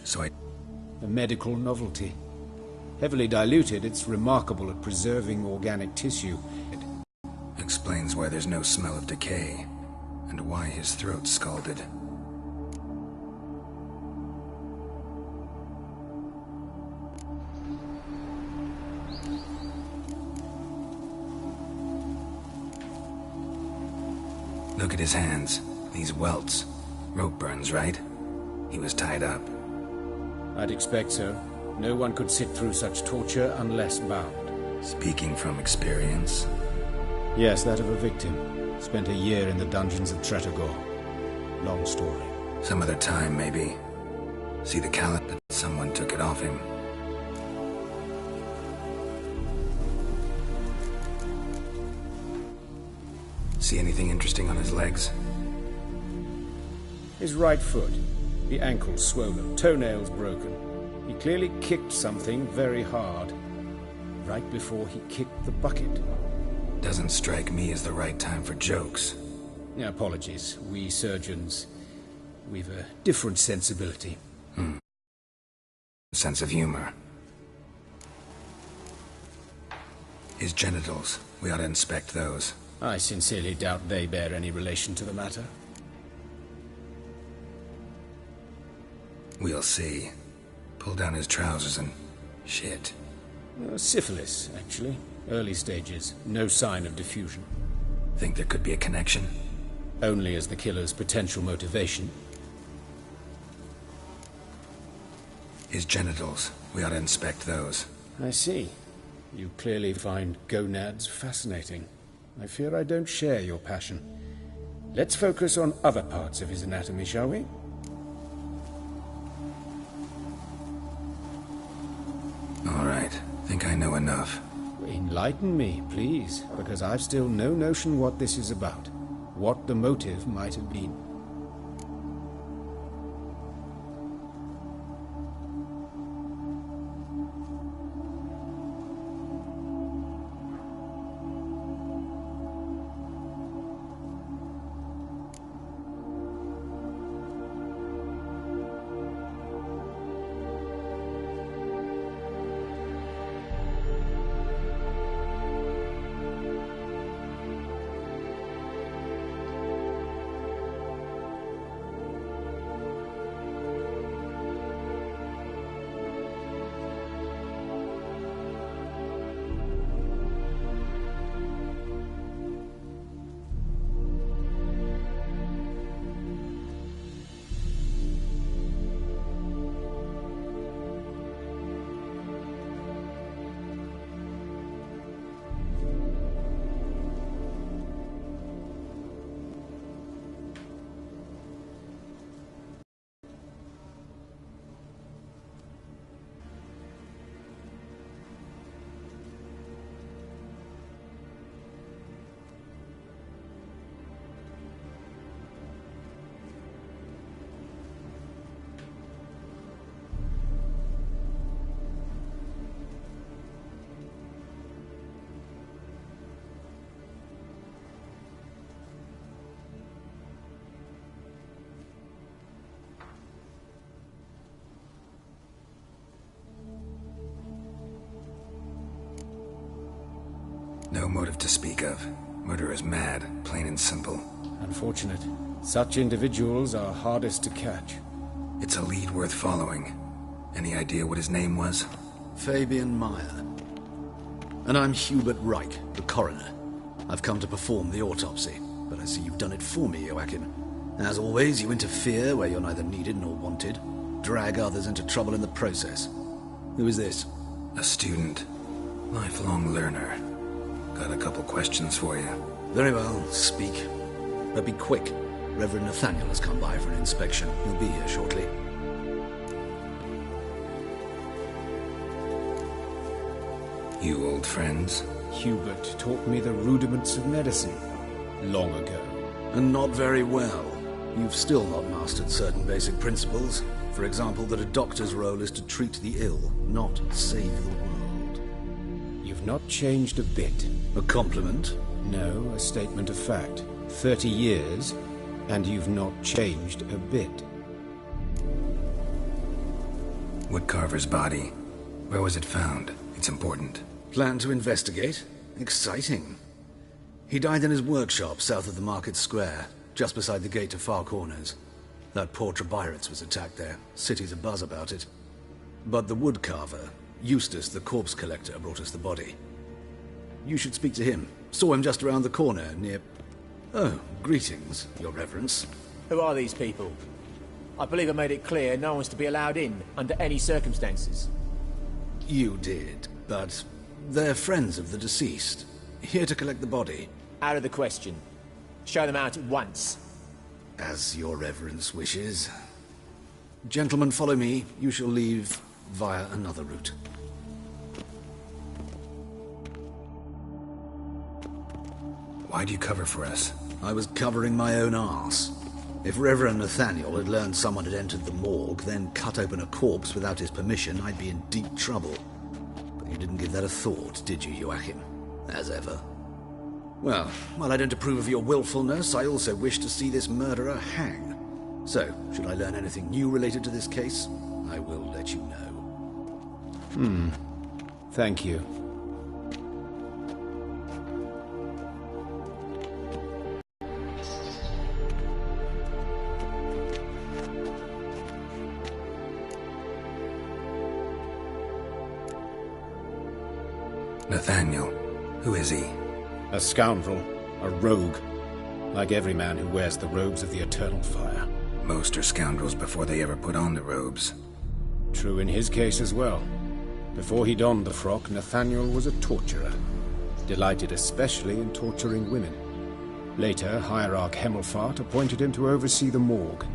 so I... A medical novelty. Heavily diluted, it's remarkable at preserving organic tissue. It explains why there's no smell of decay, and why his throat's scalded. Look at his hands. These welts. Rope burns, right? He was tied up. I'd expect so. No one could sit through such torture unless bound. Speaking from experience? Yes, that of a victim. Spent a year in the dungeons of Tretogor. Long story. Some other time, maybe. See the calendar? Someone took it off him. See anything interesting on his legs? His right foot. The ankle swollen, toenails broken. He clearly kicked something very hard. Right before he kicked the bucket. Doesn't strike me as the right time for jokes. Apologies. We surgeons, we've a different sensibility. Sense of humor. His genitals. We ought to inspect those. I sincerely doubt they bear any relation to the matter. We'll see. Pull down his trousers and... shit. Syphilis, actually. Early stages. No sign of diffusion. Think there could be a connection? Only as the killer's potential motivation. His genitals. We ought to inspect those. I see. You clearly find gonads fascinating. I fear I don't share your passion. Let's focus on other parts of his anatomy, shall we? All right. Think I know enough. Enlighten me, please, because I've still no notion what this is about. What the motive might have been. No motive to speak of. Murderer's mad, plain and simple. Unfortunate. Such individuals are hardest to catch. It's a lead worth following. Any idea what his name was? Fabian Meyer. And I'm Hubert Reich, the coroner. I've come to perform the autopsy, but I see you've done it for me, Joachim. As always, you interfere where you're neither needed nor wanted. Drag others into trouble in the process. Who is this? A student. Lifelong learner. Got a couple questions for you. Very well, speak. But be quick. Reverend Nathaniel has come by for an inspection. He'll be here shortly. You old friends? Hubert taught me the rudiments of medicine. Long ago. And not very well. You've still not mastered certain basic principles. For example, that a doctor's role is to treat the ill, not save the world. You've not changed a bit. A compliment? No, a statement of fact. 30 years, and you've not changed a bit. Woodcarver's body. Where was it found? It's important. Plan to investigate? Exciting. He died in his workshop south of the market square, just beside the gate to Far Corners. That poor Trebirates was attacked there. City's abuzz about it. But the woodcarver, Eustace the corpse collector, brought us the body. You should speak to him. Saw him just around the corner near... Oh, greetings, Your Reverence. Who are these people? I believe I made it clear no one's to be allowed in, under any circumstances. You did, but they're friends of the deceased. Here to collect the body. Out of the question. Show them out at once. As Your Reverence wishes. Gentlemen, follow me. You shall leave via another route. Why'd you cover for us? I was covering my own arse. If Reverend Nathaniel had learned someone had entered the morgue, then cut open a corpse without his permission, I'd be in deep trouble. But you didn't give that a thought, did you, Joachim? As ever. Well, while I don't approve of your willfulness, I also wish to see this murderer hang. So, should I learn anything new related to this case, I will let you know. Thank you. Nathaniel. Who is he? A scoundrel, a rogue, like every man who wears the robes of the eternal fire. Most are scoundrels before they ever put on the robes. True in his case as well. Before he donned the frock, Nathaniel was a torturer, delighted especially in torturing women. Later, Hierarch Hemmelfart appointed him to oversee the morgue.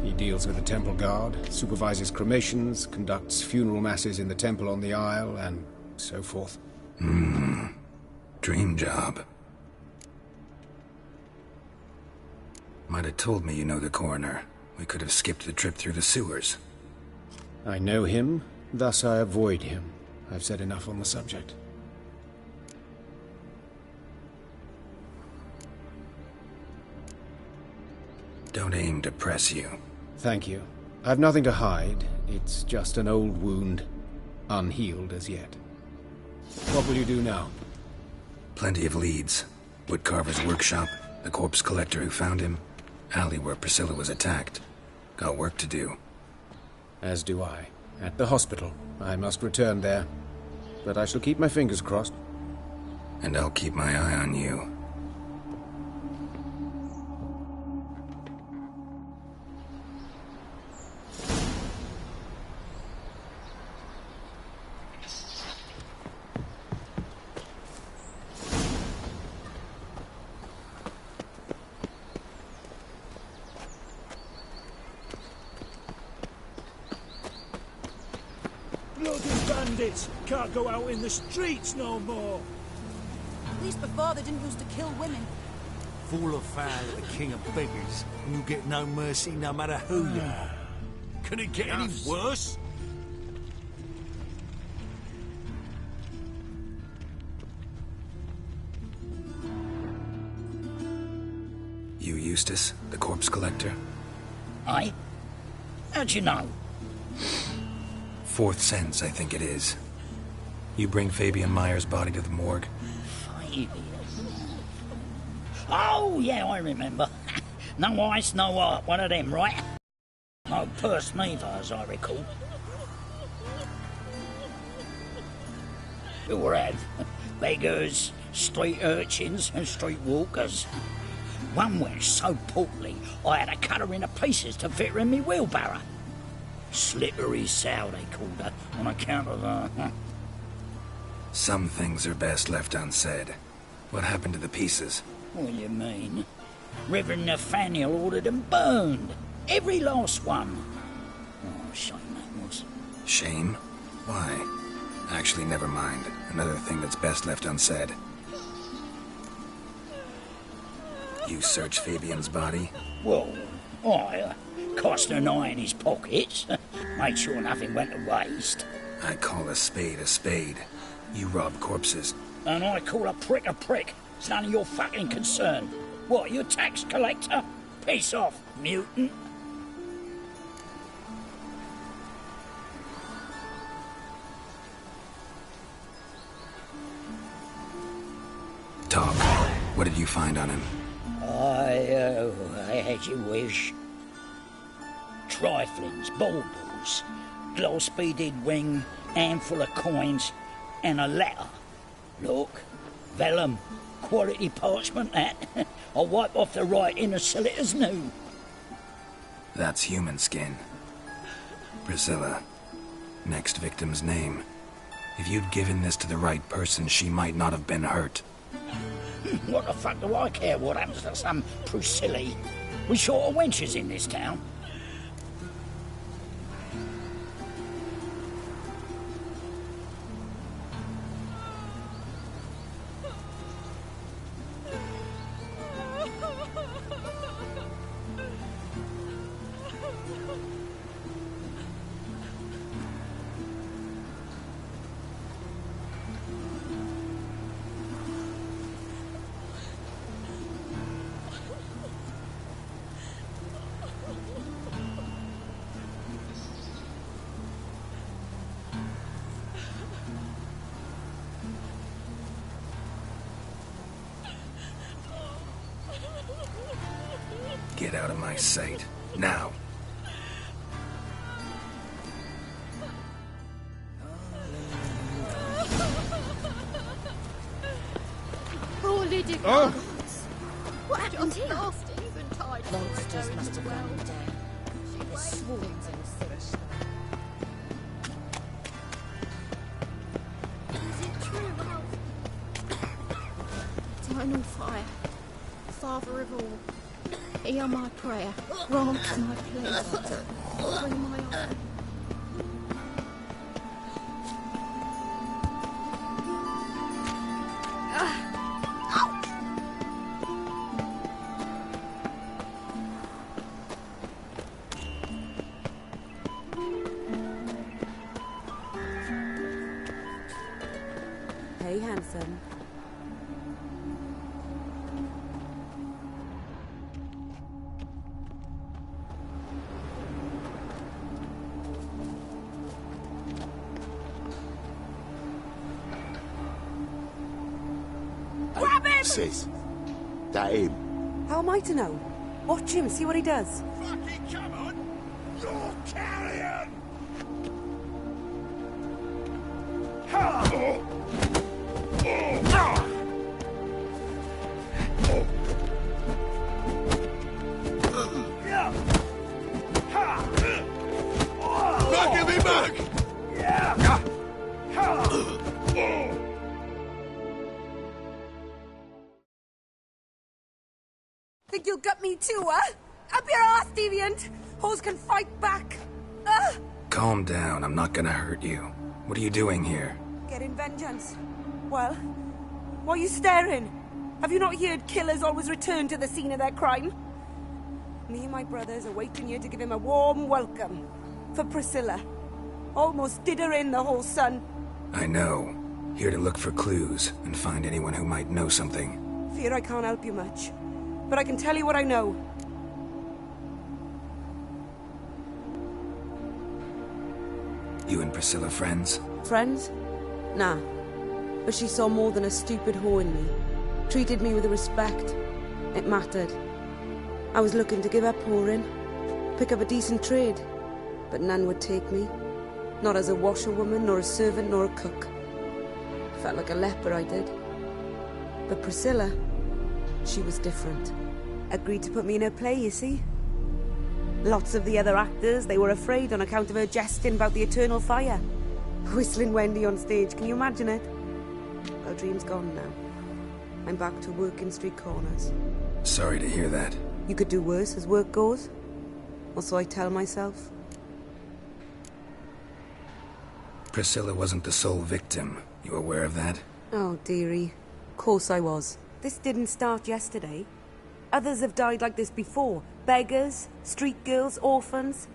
He deals with the temple guard, supervises cremations, conducts funeral masses in the temple on the Isle, and so forth. Dream job. Might have told me you know the coroner. We could have skipped the trip through the sewers. I know him, thus I avoid him. I've said enough on the subject. Don't aim to press you. Thank you. I've nothing to hide. It's just an old wound, unhealed as yet. What will you do now? Plenty of leads. Woodcarver's workshop, the corpse collector who found him, alley where Priscilla was attacked. Got work to do. As do I. At the hospital. I must return there. But I shall keep my fingers crossed. And I'll keep my eye on you. Bloody bandits! Can't go out in the streets no more! At least before they didn't used to kill women. Fall afoul of the king of beggars, and you get no mercy no matter who you are. Can it get any worse? You Eustace, the corpse collector? Aye? How'd you know? Fourth sense, I think it is. You bring Fabian Meyer's body to the morgue? Fabian? Oh, yeah, I remember. No ice, no art, one of them, right? No purse neither, as I recall. Who were had? Beggars, street urchins and street walkers. One went so portly, I had to cut her into pieces to fit her in me wheelbarrow. Slippery sow, they called her, on account of her. Some things are best left unsaid. What happened to the pieces? What do you mean? Reverend Nathaniel ordered them burned. Every last one. Oh, shame that was. Shame? Why? Actually, never mind. Another thing that's best left unsaid. You searched Fabian's body? Well, I cast an eye in his pockets. Made sure nothing went to waste. I call a spade a spade. You rob corpses. And I call a prick a prick. It's none of your fucking concern. What, you tax collector? Piss off, mutant. Talk. What did you find on him? As you wish. Triflings, baubles, glass-beaded ring, handful of coins, and a letter. Look, vellum, quality parchment, that. I'll wipe off the writing and sell it as new. That's human skin. Priscilla. Next victim's name. If you'd given this to the right person, she might not have been hurt. What the fuck do I care what happens to some Priscilla? We short of wenches in this town. Get out of my sight. Now. Poor Lydia. Oh! What happened here? Monsters must have run him down. There's swarms in the city. Is it true, Eternal fire, Father of all, hear my prayer, grant my plea, free my honour. Hey, handsome. Grab him! Sis, that him? How am I to know? Watch him, see what he does. Fucking come on! You're carrion! Back of me back! Think you'll gut me too, huh? Up your ass, deviant! Hoes can fight back! Ah! Calm down, I'm not gonna hurt you. What are you doing here? Getting vengeance. Well, why are you staring? Have you not heard killers always return to the scene of their crime? Me and my brothers are waiting here to give him a warm welcome. For Priscilla. Almost did her in, the whole son. I know. Here to look for clues and find anyone who might know something. Fear I can't help you much. But I can tell you what I know. You and Priscilla friends? Friends? Nah. But she saw more than a stupid whore in me. Treated me with respect. It mattered. I was looking to give up whoring. Pick up a decent trade. But none would take me. Not as a washerwoman, nor a servant, nor a cook. Felt like a leper, I did. But Priscilla, she was different. Agreed to put me in her play, you see. Lots of the other actors, they were afraid on account of her jesting about the eternal fire. Whistling Wendy on stage, can you imagine it? Our dream's gone now. I'm back to working street corners. Sorry to hear that. You could do worse as work goes. Or so I tell myself. Priscilla wasn't the sole victim. You aware of that? Oh, dearie. Of course I was. This didn't start yesterday. Others have died like this before. Beggars, street girls, orphans.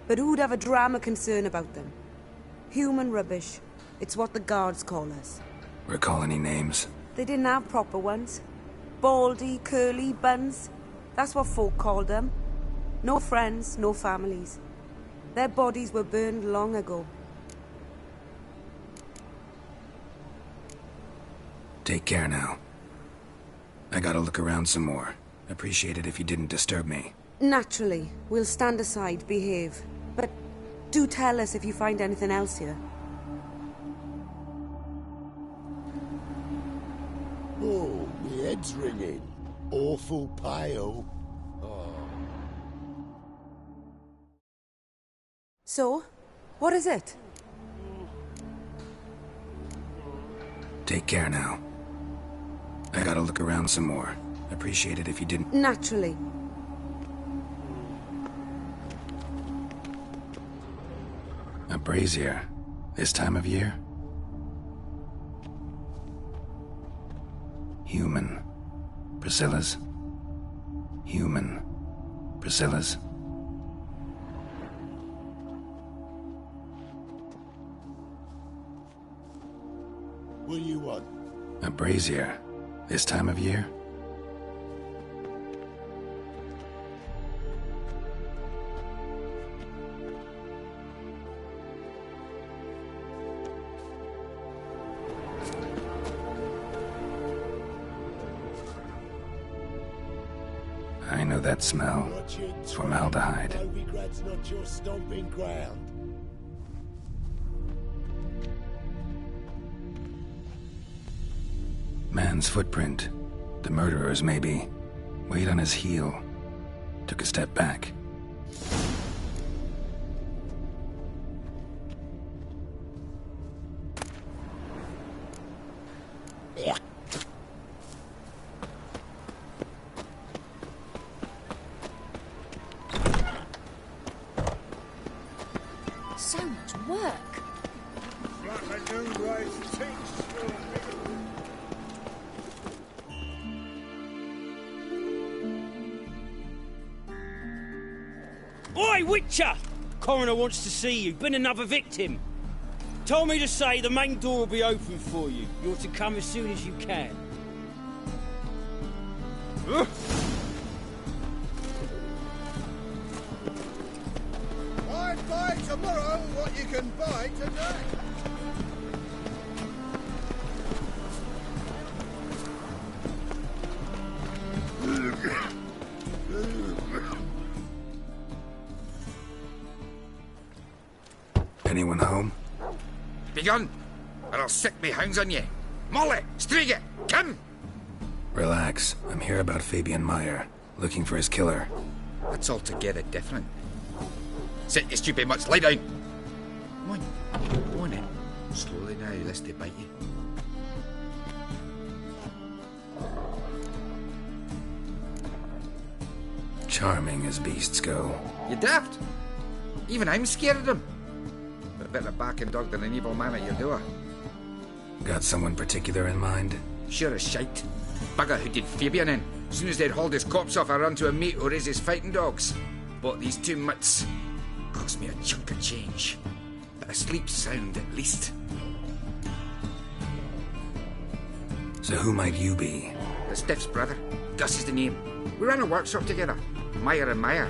But who'd have a drama concern about them? Human rubbish. It's what the guards call us. Recall any names? They didn't have proper ones. Baldy, curly, buns. That's what folk called them. No friends, no families. Their bodies were burned long ago. Take care now. I gotta look around some more. Appreciate it if you didn't disturb me. Naturally. We'll stand aside, behave. But do tell us if you find anything else here. Oh, my head's ringing. Awful pale. So, what is it? Take care now. I gotta look around some more. Appreciate it if you didn't. Naturally. A brazier. This time of year? Human. Priscilla's. Human. Priscilla's. What do you want? A brazier. This time of year? I know that smell. It's formaldehyde. Novigrad's not your stomping ground. Man's footprint. The murderer's, maybe. Weighed on his heel. Took a step back. So much work. Oi, Witcher! Coroner wants to see you. Been another victim. Told me to say the main door will be open for you. You're to come as soon as you can. I'd buy tomorrow what you can buy today. Anyone home? Begun, or I'll sick me hounds on you. Molly, Striga, come! Relax. I'm here about Fabian Meyer. Looking for his killer. That's altogether different. Sit, you stupid mutts, lie down. Come on in. Slowly now, lest they bite you. Charming as beasts go. You daft? Even I'm scared of them. But a better backing dog than an evil man at your door. Got someone particular in mind? Sure as shite. Bugger who did Fabian in. As soon as they'd hauled his corpse off, I ran to a mate who raises fighting dogs. Bought these two mutts. Cost me a chunk of change. But I sleep sound at least. So who might you be? The Stiff's brother. Gus is the name. We ran a workshop together. Meyer and Meyer.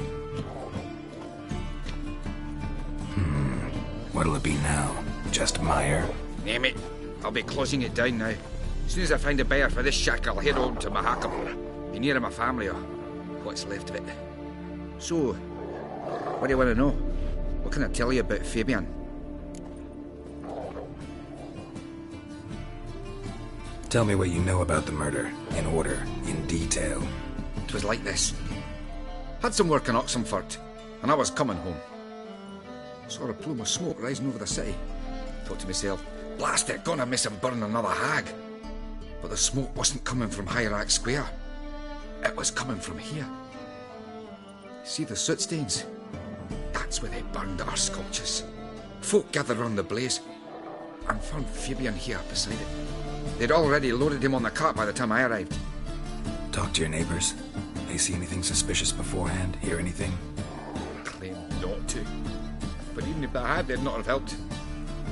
What'll it be now? Just Meyer? Name it. I'll be closing it down now. As soon as I find a buyer for this shack, I'll head on to Mahakam. Be near my family, or what's left of it. So, what do you want to know? What can I tell you about Fabian? Tell me what you know about the murder, in order, in detail. It was like this. Had some work in Oxenford, and I was coming home. Saw a plume of smoke rising over the city. Thought to myself, blast it, gonna miss him burn another hag. But the smoke wasn't coming from Hierarch Square. It was coming from here. See the soot stains? That's where they burned our sculptures. Folk gathered round the blaze, and found Fabian here beside it. They'd already loaded him on the cart by the time I arrived. Talk to your neighbors. They see anything suspicious beforehand? Hear anything? Claimed not to. But even if they had, they'd not have helped.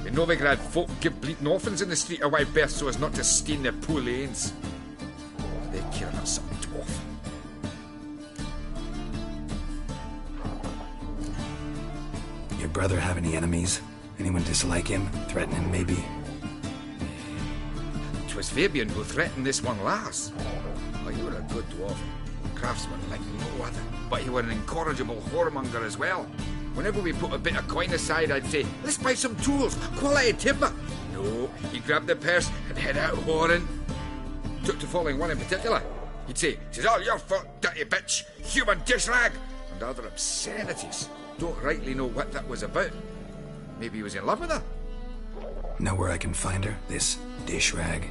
In Novigrad, folk give bleating orphans in the street a wide berth so as not to stain their poor lanes. They care about some dwarf. Your brother have any enemies? Anyone dislike him? Threaten him, maybe? 'Twas Fabian who threatened this one last. Oh, you were a good dwarf. Craftsman like no other. But you were an incorrigible whoremonger as well. Whenever we put a bit of coin aside, I'd say, let's buy some tools, quality timber. No, he'd grab the purse and head out whoring. Took to following one in particular. He'd say, "'Tis all your fault, dirty bitch, human dish rag," and other obscenities. Don't rightly know what that was about. Maybe he was in love with her. Know where I can find her, this dish rag?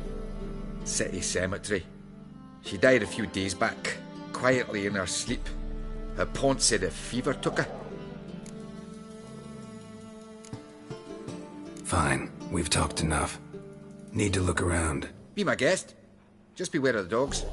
City cemetery. She died a few days back, quietly in her sleep. Her pont said a fever took her. Fine, we've talked enough. Need to look around. Be my guest. Just beware of the dogs.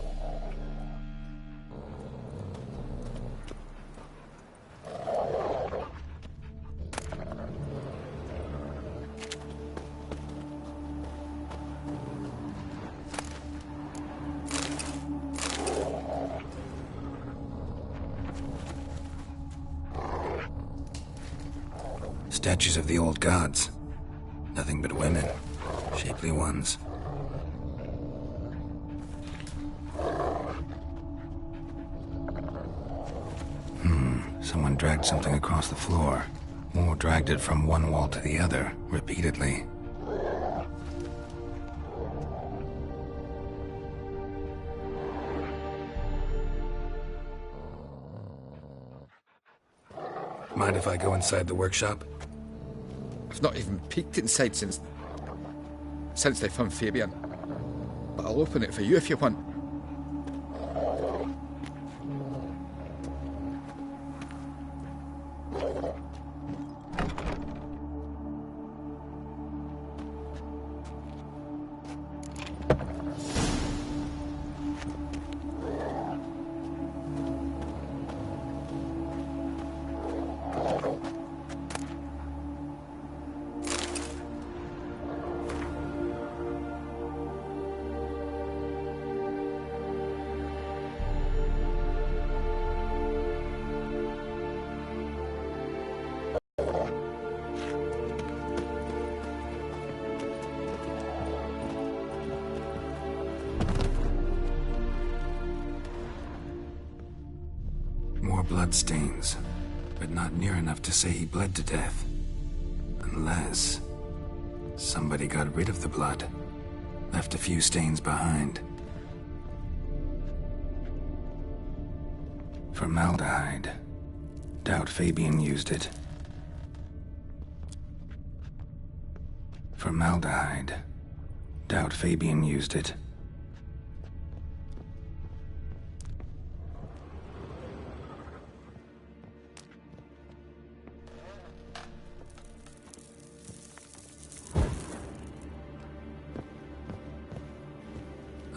Statues of the old gods. Nothing but women. Shapely ones. Someone dragged something across the floor. Or dragged it from one wall to the other, repeatedly. Mind if I go inside the workshop? I've not even peeked inside since they found Fabian. But I'll open it for you if you want. More bloodstains, but not near enough to say he bled to death. Unless somebody got rid of the blood, left a few stains behind. Formaldehyde. Doubt Fabian used it. Formaldehyde. Doubt Fabian used it.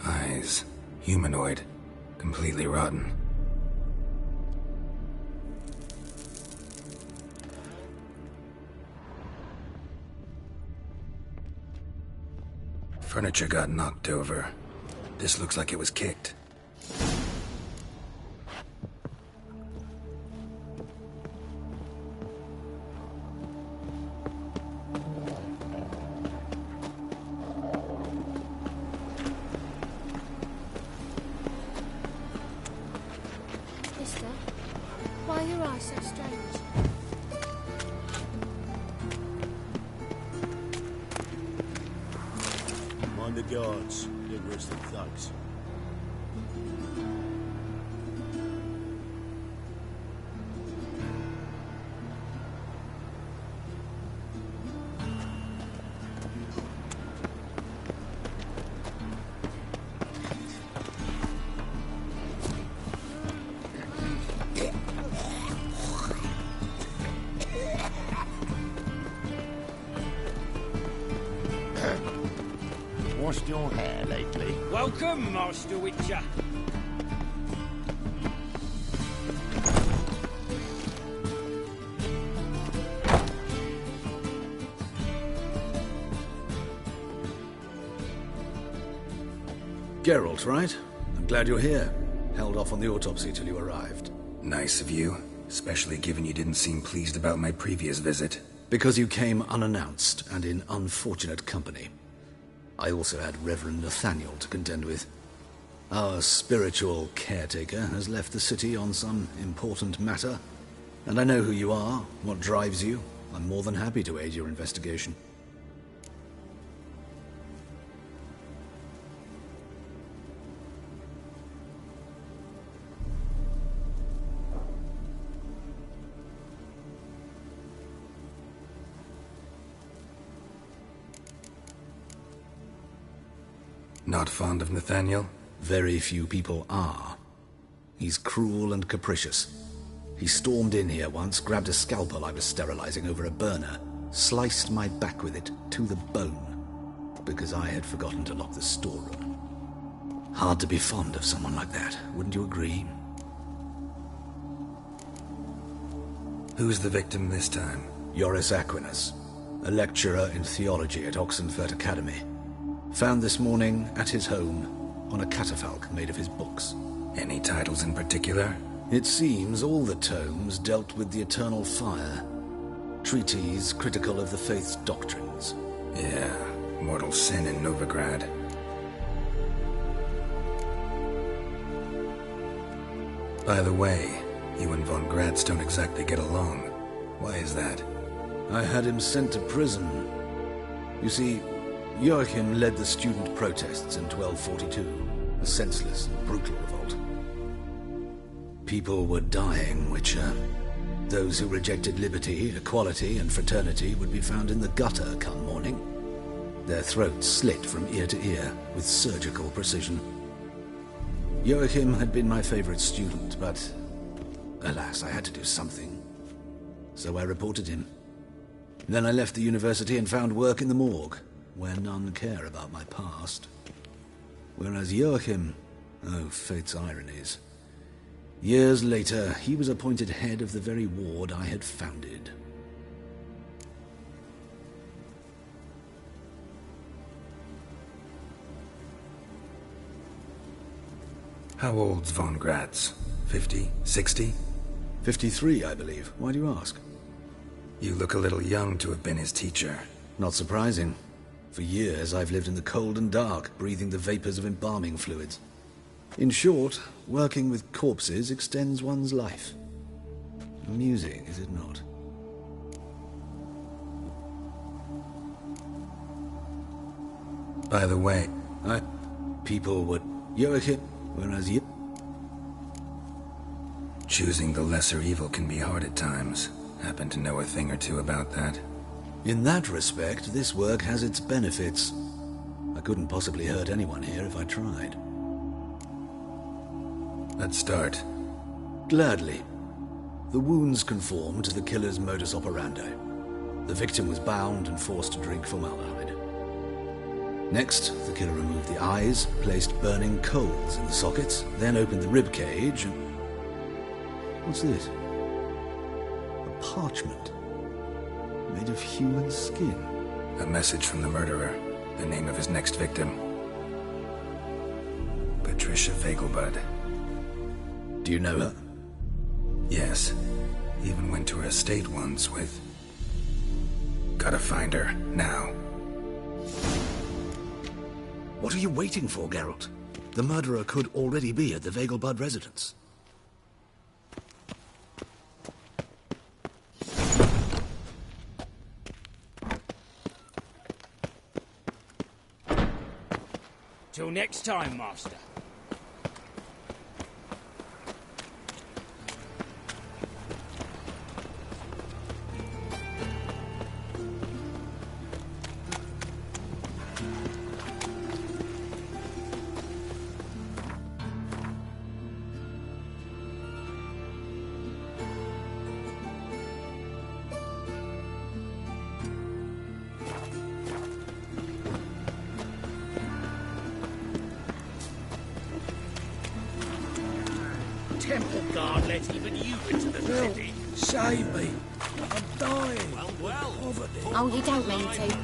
Eyes. Humanoid. Completely rotten. Furniture got knocked over. This looks like it was kicked. Mister, why are your eyes so strange? Mind the guards. They're worse than thugs. Washed your hair lately? Welcome, Master Witcher. Geralt, right? I'm glad you're here. Held off on the autopsy till you arrived. Nice of you, especially given you didn't seem pleased about my previous visit. Because you came unannounced and in unfortunate company. I also had Reverend Nathaniel to contend with. Our spiritual caretaker has left the city on some important matter, and I know who you are, what drives you. I'm more than happy to aid your investigation. Not fond of Nathaniel? Very few people are. He's cruel and capricious. He stormed in here once, grabbed a scalpel I was sterilizing over a burner, sliced my back with it to the bone, because I had forgotten to lock the storeroom. Hard to be fond of someone like that, wouldn't you agree? Who's the victim this time? Joris Aquinas, a lecturer in theology at Oxenfurt Academy. Found this morning at his home on a catafalque made of his books. Any titles in particular? It seems all the tomes dealt with the eternal fire. Treatises critical of the faith's doctrines. Yeah, mortal sin in Novigrad. By the way, you and von Gratz don't exactly get along. Why is that? I had him sent to prison. You see, Joachim led the student protests in 1242. A senseless, brutal revolt. People were dying, Witcher. Those who rejected liberty, equality, and fraternity would be found in the gutter come morning. Their throats slit from ear to ear with surgical precision. Joachim had been my favorite student, but alas, I had to do something. So I reported him. Then I left the university and found work in the morgue, where none care about my past. Whereas Joachim, oh, fate's ironies. Years later, he was appointed head of the very ward I had founded. How old's von Gratz? 50? 60? 53, I believe. Why do you ask? You look a little young to have been his teacher. Not surprising. For years, I've lived in the cold and dark, breathing the vapors of embalming fluids. In short, working with corpses extends one's life. Amusing, is it not? By the way, people would Joachim, whereas you... Choosing the lesser evil can be hard at times. Happen to know a thing or two about that. In that respect, this work has its benefits. I couldn't possibly hurt anyone here if I tried. Let's start. Gladly. The wounds conform to the killer's modus operandi. The victim was bound and forced to drink formaldehyde. Next, the killer removed the eyes, placed burning coals in the sockets, then opened the rib cage and... What's this? A parchment. Made of human skin. A message from the murderer. The name of his next victim. Patricia Vegelbud. Do you know her? Yes. Even went to her estate once with... Gotta find her, now. What are you waiting for, Geralt? The murderer could already be at the Vegelbud residence. Till next time, Master. Temple guard let even you into the city. Save me. I'm dying. Well. Poverty. Oh, you don't mean to.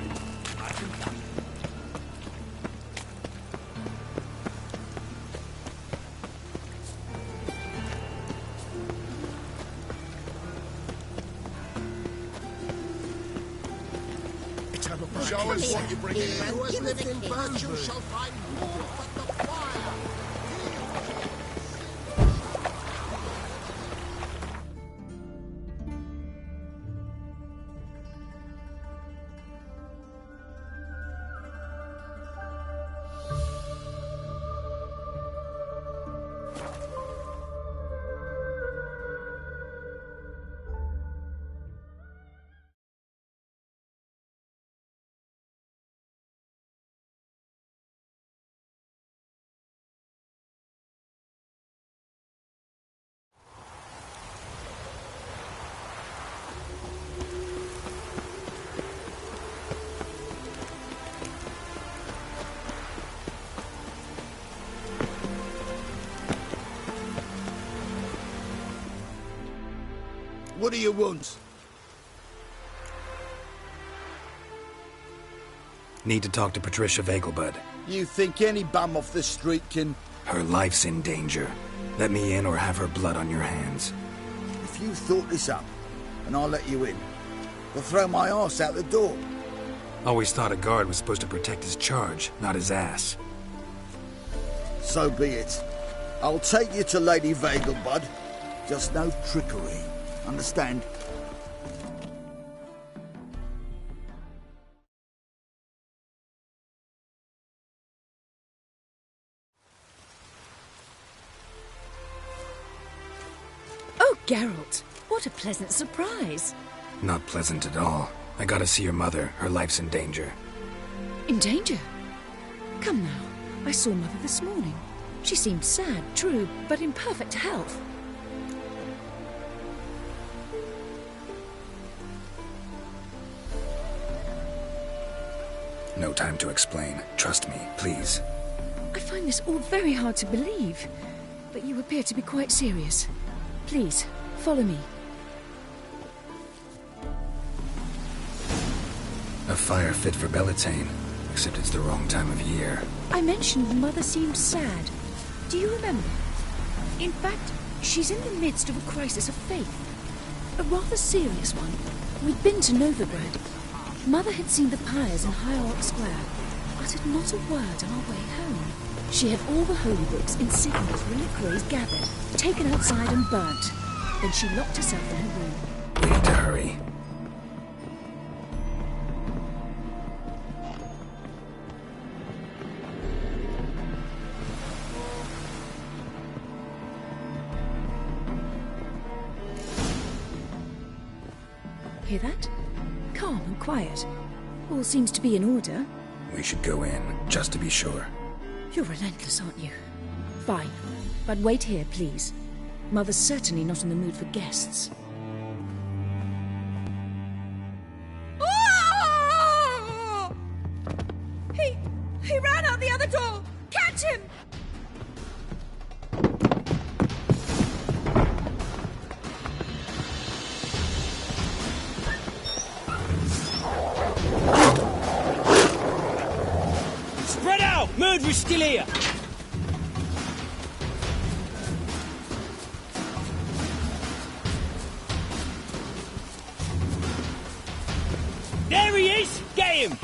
Show us what you bring in. Hero, Who has give us lived a in kiss. Virtue shall find war but the fire. What do you want? Need to talk to Patricia Vegelbud. You think any bum off the street can... Her life's in danger. Let me in or have her blood on your hands. If you thought this up, and I'll let you in, they'll throw my arse out the door. Always thought a guard was supposed to protect his charge, not his ass. So be it. I'll take you to Lady Vegelbud. Just no trickery. Understand? Oh, Geralt, what a pleasant surprise. Not pleasant at all. I gotta see your mother. Her life's in danger. In danger? Come now. I saw Mother this morning. She seemed sad, true, but in perfect health. No time to explain. Trust me, please. I find this all very hard to believe, but you appear to be quite serious. Please, follow me. A fire fit for Bellatane, except it's the wrong time of year. I mentioned Mother seemed sad. Do you remember? In fact, she's in the midst of a crisis of faith. A rather serious one. We'd been to Novigrad. Mother had seen the pyres in Hierarch Square, uttered not a word on our way home. She had all the holy books, insignias, reliquaries gathered, taken outside and burnt. Then she locked herself in her room. We need to hurry. Hear that? Calm and quiet. All seems to be in order. We should go in, just to be sure. You're relentless, aren't you? Fine. But wait here, please. Mother's certainly not in the mood for guests. Oh! He ran out the other door! Catch him! Spread out! Murderer's still here! There he is! Get him!